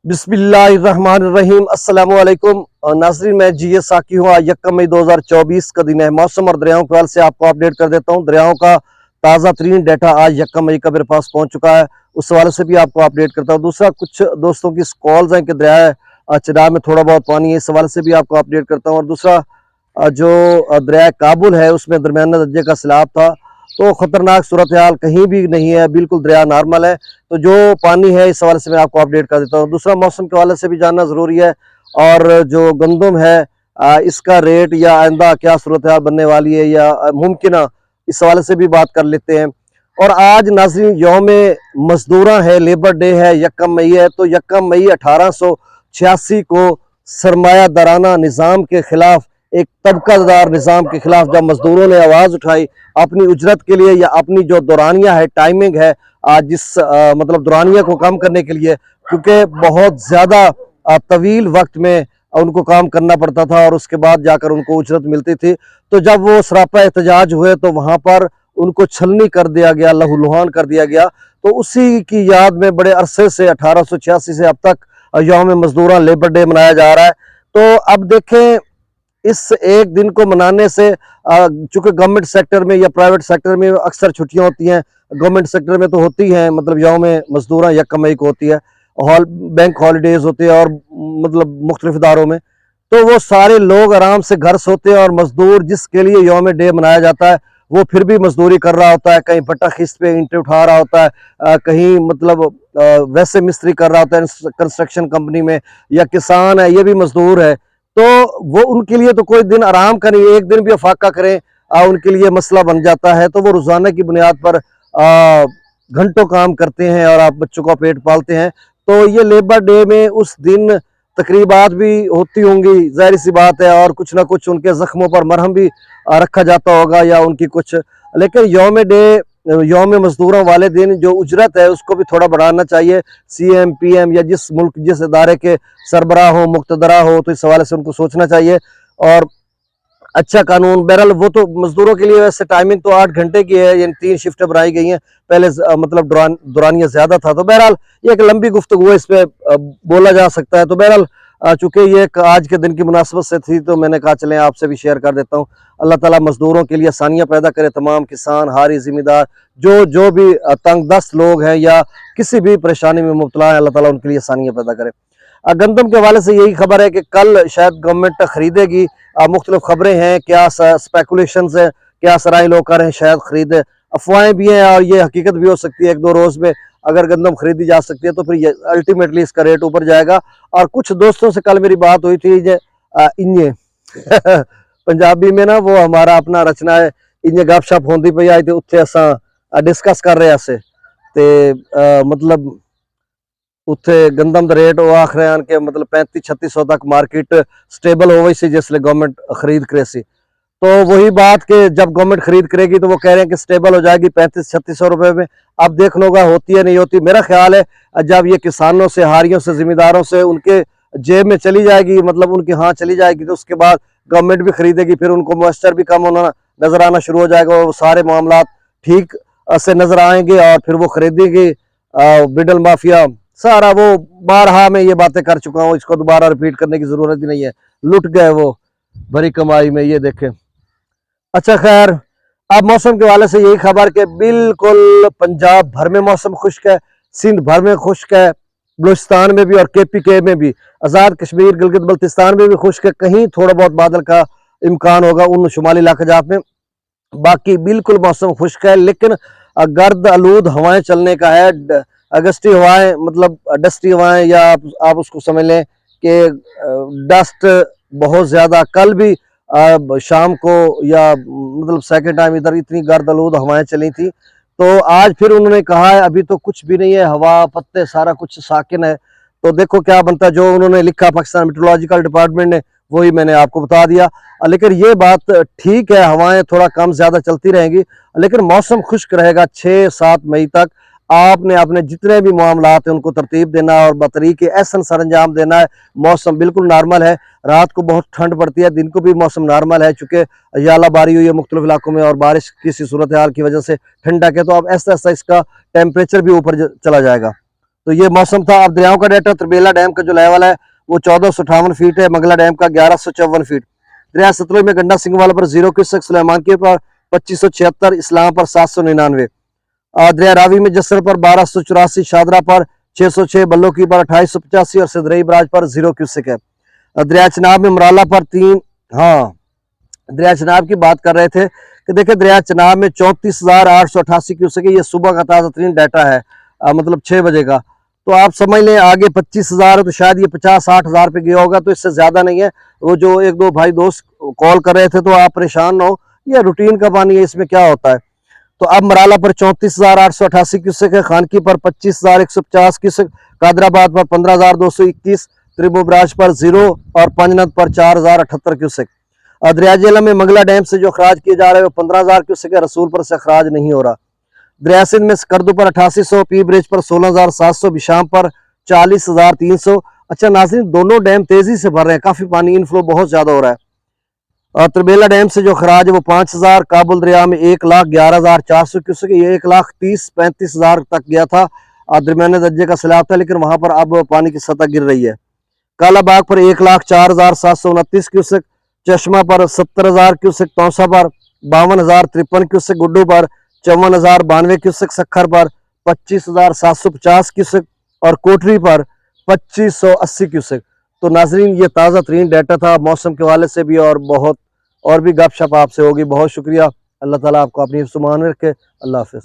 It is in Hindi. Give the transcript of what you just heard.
बिस्मिल्लाहिर्रहमानिर्रहीम। अस्सलामुअलैकुम नाज़रीन, मैं जी एस साकी हूँ। आज 1 मई 2024 का दिन है। मौसम और दरियाओं के हाल से आपको अपडेट कर देता हूँ। दरियाओं का ताज़ा तरीन डाटा आज 1 मई का मेरे पास पहुँच चुका है, उस हवाले से भी आपको अपडेट करता हूँ। दूसरा, कुछ दोस्तों की कॉल्स हैं कि दरिया चिनाब में थोड़ा बहुत पानी है, इस हवाले से भी आपको अपडेट करता हूँ। और दूसरा, जो दरिया काबुल है उसमें दरमियाना दर्जे का सैलाब था, तो खतरनाक सूरत हाल कहीं भी नहीं है, बिल्कुल दरिया नॉर्मल है। तो जो पानी है इस हवाले से मैं आपको अपडेट कर देता हूँ। दूसरा, मौसम के हवाले से भी जानना ज़रूरी है, और जो गंदम है इसका रेट या आइंदा क्या सूरत हाल बनने वाली है या मुमकिन, इस हवाले से भी बात कर लेते हैं। और आज नाज़रीन यौम मजदूरा है, लेबर डे है, 1 मई है। तो 1 मई 1886 को सरमाया दराना निज़ाम के खिलाफ, एक तबकादार निज़ाम के खिलाफ जब मजदूरों ने आवाज़ उठाई अपनी उजरत के लिए, या अपनी जो दौरानिया है, टाइमिंग है, जिस मतलब दौरानिया को कम करने के लिए, क्योंकि बहुत ज़्यादा तवील वक्त में उनको काम करना पड़ता था और उसके बाद जाकर उनको उजरत मिलती थी। तो जब वो सरापा एहतजाज हुए तो वहाँ पर उनको छलनी कर दिया गया, लहूलुहान कर दिया गया। तो उसी की याद में बड़े अरसे से 1886 से अब तक यौम मजदूरा लेबर डे मनाया जा रहा है। तो अब देखें, इस एक दिन को मनाने से, चूंकि गवर्नमेंट सेक्टर में या प्राइवेट सेक्टर में अक्सर छुट्टियां होती हैं, गवर्नमेंट सेक्टर में तो होती हैं, मतलब यौम मजदूरा 1 मई को होती है, बैंक हॉलीडेज होते हैं और मतलब मुख्तलिफ इदारों में, तो वो सारे लोग आराम से घर सोते हैं। और मजदूर जिसके लिए यौम डे मनाया जाता है वो फिर भी मजदूरी कर रहा होता है, कहीं भट्टा खिस्त पे ईंटें उठा रहा होता है, कहीं मतलब वैसे मिस्त्री कर रहा होता है कंस्ट्रक्शन कंपनी में, या किसान है, ये भी मजदूर है। तो वो उनके लिए तो कोई दिन आराम का नहीं, एक दिन भी अफाका करें उनके लिए मसला बन जाता है। तो वो रोजाना की बुनियाद पर घंटों काम करते हैं और आप बच्चों का पेट पालते हैं। तो ये लेबर डे में उस दिन तकरीबात भी होती होंगी, जाहिर सी बात है, और कुछ ना कुछ उनके जख्मों पर मरहम भी रखा जाता होगा या उनकी कुछ। लेकिन यौम मजदूरों वाले दिन जो उजरत है उसको भी थोड़ा बढ़ाना चाहिए। CM PM या जिस मुल्क जिस इदारे के सरबराह हो, मुक्तदरा हो, तो इस हवाले से उनको सोचना चाहिए। और अच्छा कानून, बहरहाल वो तो मजदूरों के लिए वैसे टाइमिंग तो 8 घंटे की है, यानी 3 शिफ्टें बनाई गई हैं। पहले मतलब दौरानिया ज्यादा था। तो बहरहाल ये एक लंबी गुफ्तगू है, इस पे बोला जा सकता है। तो बहरहाल चूंकि ये आज के दिन की मुनासबत से थी तो मैंने कहा चलें आपसे भी शेयर कर देता हूँ। अल्लाह ताला मजदूरों के लिए आसानियां पैदा करे, तमाम किसान, हारी, जिम्मेदार, जो भी तंग दस्त लोग हैं या किसी भी परेशानी में मुब्तला है, अल्लाह ताला उनके लिए आसानियां पैदा करे। गंदम के हवाले से यही खबर है कि कल शायद गवर्नमेंट खरीदेगी। मुख्तलिफ खबरें हैं, क्या स्पेकुलेशन है, क्या सराय लोग कर रहे हैं शायद खरीदे, अफवाहें भी हैं और ये हकीकत भी हो सकती है। 1-2 रोज में अगर गंदम खरीदी जा सकती है तो फिर अल्टीमेटली इसका रेट ऊपर जाएगा। और कुछ दोस्तों से कल मेरी बात हुई थी, इन्हें पंजाबी में ना वो हमारा अपना रचना है, इन्हें गपशप होंदी पई आई, तो उत्थे असा डिस्कस कर रहे से, मतलब उत्थे गंदम का रेट वो आख रहे हैं कि मतलब 3500-3600 तक मार्केट स्टेबल हो गई सी जिसले गवर्नमेंट खरीद करे सी। तो वही बात कि जब गवर्नमेंट खरीद करेगी तो वो कह रहे हैं कि स्टेबल हो जाएगी 3500-3600 रुपए में। अब देख लो होती है नहीं होती। मेरा ख्याल है जब ये किसानों से, हारियों से, जिम्मेदारों से उनके जेब में चली जाएगी, मतलब उनके यहाँ चली जाएगी, तो उसके बाद गवर्नमेंट भी खरीदेगी, फिर उनको मॉइस्चर भी कम होना नजर आना शुरू हो जाएगा, वो सारे मामला ठीक से नजर आएंगे और फिर वो खरीदेंगे। बिडल माफिया सारा, वो बारहा में ये बातें कर चुका हूँ, इसको दोबारा रिपीट करने की जरूरत ही नहीं है। लुट गए वो भरी कमाई में, ये देखें। अच्छा खैर, अब मौसम के हवाले से यही खबर कि बिल्कुल पंजाब भर में मौसम खुश्क है, सिंध भर में खुश्क है, बलूचिस्तान में भी और KPK में भी, आज़ाद कश्मीर, गिलगित बल्तिस्तान में भी खुश्क है। कहीं थोड़ा बहुत बादल का इम्कान होगा उन शुमाली इलाका में, बाकी बिल्कुल मौसम खुश्क है। लेकिन गर्द आलूद हवाएं चलने का है, अगस्ती हवाएं, मतलब डस्टी हवाएं, या आप उसको समझ लें कि डस्ट बहुत ज्यादा। कल भी शाम को या मतलब सेकंड टाइम इधर इतनी गर्द आलूद हवाएं चली थी। तो आज फिर उन्होंने कहा है अभी तो कुछ भी नहीं है, हवा पत्ते सारा कुछ साकिन है। तो देखो क्या बनता है। जो उन्होंने लिखा पाकिस्तान मेट्रोलॉजिकल डिपार्टमेंट ने, वही मैंने आपको बता दिया। लेकिन ये बात ठीक है, हवाएं थोड़ा कम ज्यादा चलती रहेंगी, लेकिन मौसम खुश्क रहेगा 6-7 मई तक। आपने अपने जितने भी मामलात हैं उनको तरतीब देना और बतरीके एहसन सर अंजाम देना है। मौसम बिल्कुल नॉर्मल है, रात को बहुत ठंड पड़ती है, दिन को भी मौसम नॉर्मल है, चूंकि यालाबारी हुई है मुख्तलिफ इलाकों में और बारिश किसी सूरत हाल की वजह से ठंडक है। तो अब ऐसा ऐसा इसका टेम्परेचर भी ऊपर चला जाएगा। तो ये मौसम था। अब दरियाओं का डाटा, तरबेला डैम का जो लेवल है वो 1458 फीट है, मंगला डैम का 1154 फीट। दरिया सतलुज में गंडा सिंह वाला पर 0 क्यूसेक, सुलेमान के पर 2576, इस्लाम पर 799, दरिया रावी में जसर पर 1284, शादरा पर 606, बल्लो की पर 2885 और सिदरई बराज पर 0 क्यूसेक है। दरिया चनाब में मराला पर 3, हाँ दरिया चनाब की बात कर रहे थे कि देखिए दरिया चनाब में 34,888 क्यूसेक है। ये सुबह का ताज़ा तरीन डाटा है, मतलब 6 बजे का। तो आप समझ लें आगे 25,000 है तो शायद ये 50-60 हज़ार पे गया होगा, तो इससे ज़्यादा नहीं है। वो जो एक दो भाई दोस्त कॉल कर रहे थे तो आप परेशान ना हो, ये रूटीन का पानी है, इसमें क्या होता है। तो अब मराला पर 34,888 क्यूसेक है, खानकी पर 25,150 क्यूसेक, कादराबाद पर 15,221, त्रिभुवराज पर 0 और पंजनद पर 4,078 क्यूसेक। दरिया जेहलम में मंगला डैम से जो अखराज किए जा रहे हैं वो 15,000 क्यूसेक है, रसूलपुर से अखराज नहीं हो रहा। दरिया सिंध में करदू पर 8800, पी ब्रिज पर 16,700, बिशाम पर 40,300। अच्छा नाज़रीन, दोनों डैम तेजी से भर रहे हैं, काफी पानी इनफ्लो बहुत ज्यादा हो रहा है। और तरबेला डैम से जो खराज है वो 5,000, काबुल दरिया में 1,11,400 क्यूसेक, ये 1,30,35,000 तक गया था, दरमियाने दर्जे का सैलाब था, लेकिन वहां पर अब पानी की सतह गिर रही है। कालाबाग पर 1,04,729 क्यूसेक, चश्मा पर 70,000 क्यूसेक, तौसा पर 52,053 क्यूसेक, गुड्डू पर 54,092 क्यूसेक, सखर पर 25,750 क्यूसेक और कोटरी पर 2,580 क्यूसेक। तो नाजरीन ये ताज़ा तरीन डाटा था मौसम के हवाले से भी, और बहुत और भी गपशप आपसे होगी। बहुत शुक्रिया। अल्लाह ताला आपको अपनी हिफ्ज़-ए-मान में रखे। अल्लाह हाफ़िज़।